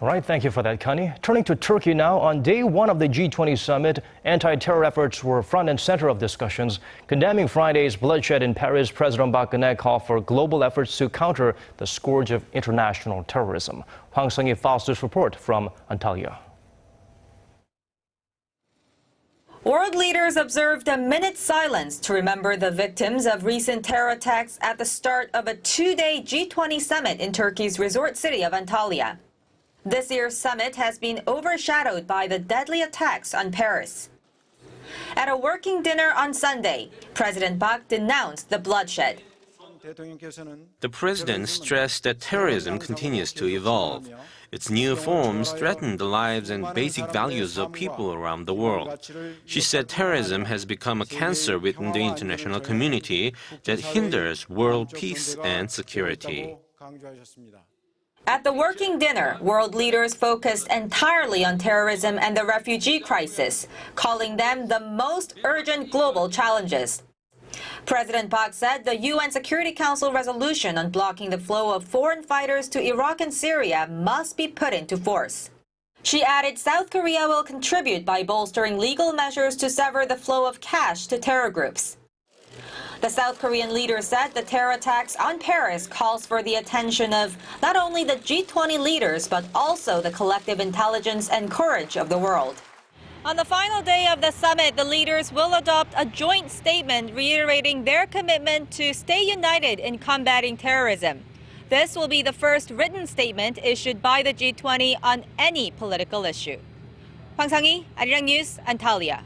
All right, thank you for that, Connie. Turning to Turkey now, on day one of the G20 summit, anti-terror efforts were front and center of discussions. Condemning Friday's bloodshed in Paris, President Park Geun called for global efforts to counter the scourge of international terrorism. Hwang Sung files this report from Antalya. World leaders observed a minute's silence to remember the victims of recent terror attacks at the start of a two-day G20 summit in Turkey's resort city of Antalya. This year's summit has been overshadowed by the deadly attacks on Paris. At a working dinner on Sunday, President Park denounced the bloodshed. The president stressed that terrorism continues to evolve. Its new forms threaten the lives and basic values of people around the world. She said terrorism has become a cancer within the international community that hinders world peace and security. At the working dinner, world leaders focused entirely on terrorism and the refugee crisis, calling them the most urgent global challenges. President Park said the UN Security Council resolution on blocking the flow of foreign fighters to Iraq and Syria must be put into force. She added South Korea will contribute by bolstering legal measures to sever the flow of cash to terror groups. The South Korean leader said the terror attacks on Paris calls for the attention of not only the G20 leaders, but also the collective intelligence and courage of the world. On the final day of the summit, the leaders will adopt a joint statement reiterating their commitment to stay united in combating terrorism. This will be the first written statement issued by the G20 on any political issue. Hwang Sung, Arirang News, Antalya.